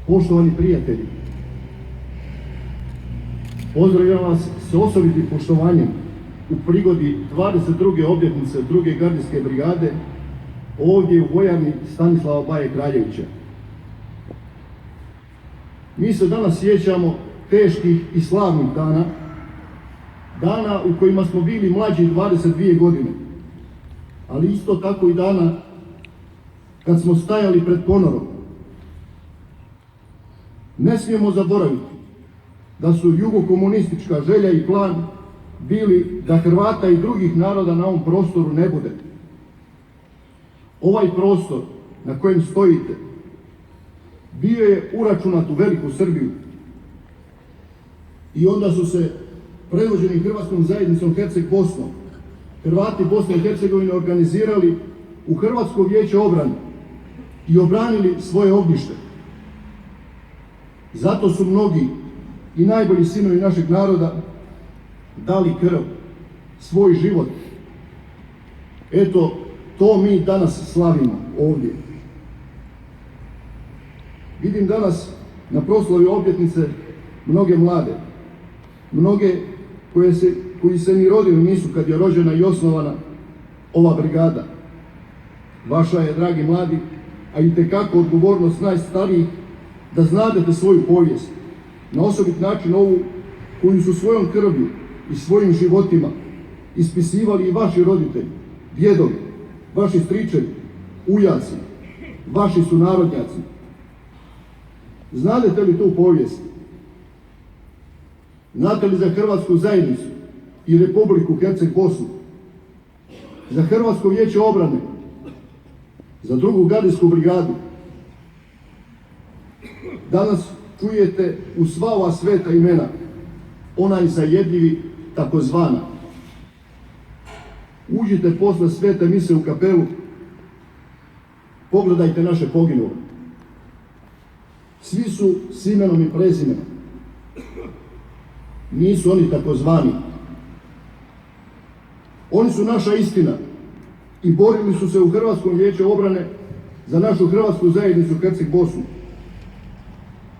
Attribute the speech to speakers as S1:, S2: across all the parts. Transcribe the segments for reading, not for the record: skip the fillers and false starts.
S1: Poštovani prijatelji, pozdravljam vas s osobitim poštovanjem u prigodi 22. obljetnice 2. gardijske brigade ovdje u vojarni Stanislava Baje Kraljevića. Mi se danas sjećamo teških i slavnih dana, dana u kojima smo bili mlađi 22 godine, ali isto tako i dana kad smo stajali pred ponorom. Ne smijemo zaboraviti da su jugokomunistička želja i plan bili da Hrvata i drugih naroda na ovom prostoru ne bude. Ovaj prostor na kojem stojite bio je uračunat u Veliku Srbiju i onda su se predvođeni Hrvatskom zajednicom Herceg-Bosnom Hrvati Bosne i Hercegovine organizirali u Hrvatsko vijeće obrane i obranili svoje ognjište. Zato su mnogi i najbolji sinovi našeg naroda dali krv, svoj život. Eto, to mi danas slavimo ovdje. Vidim danas na proslavi obljetnice mnoge mlade, mnoge koji se ni rodili nisu kad je rođena i osnovana ova brigada. Vaša je, dragi mladi, a itekako odgovornost najstarijih, da znadete svoju povijest, na osobit način ovu koju su svojom krvlju i svojim životima ispisivali i vaši roditelji, djedovi, vaši stričevi, ujaci, vaši sunarodnjaci. Znadete li tu povijest? Znate li za Hrvatsku zajednicu i Republiku Herceg-Bosnu, za Hrvatsko vijeće obrane, za 2. gardijsku brigadu? Danas čujete u sva ova sveta imena onaj zajedljivi takozvana. Uđite posle svete mise u kapelu, pogledajte naše poginule. Svi su s imenom i prezimenom. Nisu oni takozvani. Oni su naša istina i borili su se u Hrvatskom vijeću obrane za našu Hrvatsku zajednicu Herceg-Bosnu.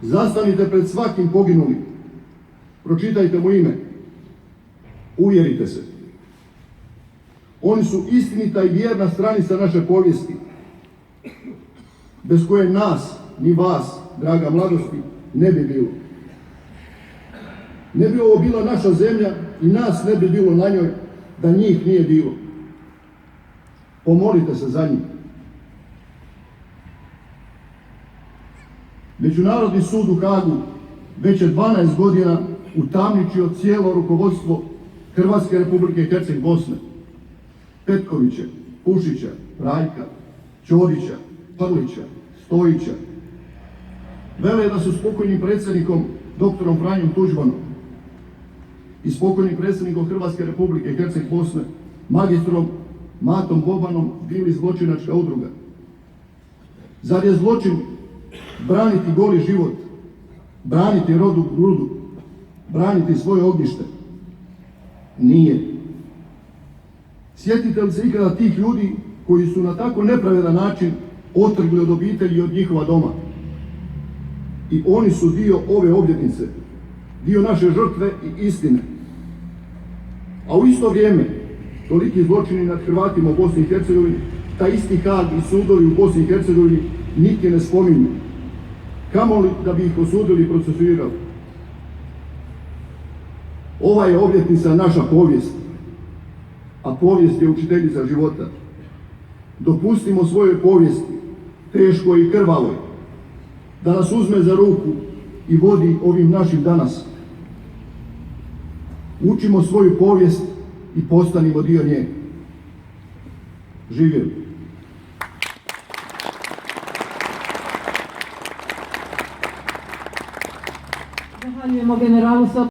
S1: Zastanite pred svakim poginulim, pročitajte mu ime, uvjerite se. Oni su istinita i vjerna stranica naše povijesti, bez koje nas, ni vas, draga mladosti, ne bi bilo. Ne bi ovo bila naša zemlja i nas ne bi bilo na njoj da njih nije bilo. Pomolite se za njih. Međunarodni sud u Hagu već je 12 godina utamničio cijelo rukovodstvo Hrvatske Republike Herceg-Bosne. Petkovića, Pušića, Rajka, Ćorića, Prlića, Stojića. Vele da su s pokojnim predsjednikom doktorom Franjom Tuđmanom i s pokojnim predsjednikom Hrvatske Republike Herceg-Bosne magistrom Matom Bobanom bili zločinačka udruga. Zar je zločin braniti goli život, braniti rudu, braniti svoje ognjište? Nije. Sjetite li se ikada tih ljudi koji su na tako nepravedan način otrgli od obitelji i od njihova doma? I oni su dio ove obljetnice, dio naše žrtve i istine. A u isto vrijeme, toliki zločini nad Hrvatima u Bosni i Hercegovini, taj isti Hag i sudovi u Bosni i Hercegovini niti ne spominju. Kamoli da bi ih osudili i procesuirali. Ova je obljetnica naša povijest, a povijest je učiteljica života. Dopustimo svojoj povijesti, teškoj i krvavoj, da nas uzme za ruku i vodi ovim našim danas. Učimo svoju povijest i postanimo dio nje. Živjeli!
S2: Zahvaljujemo generalu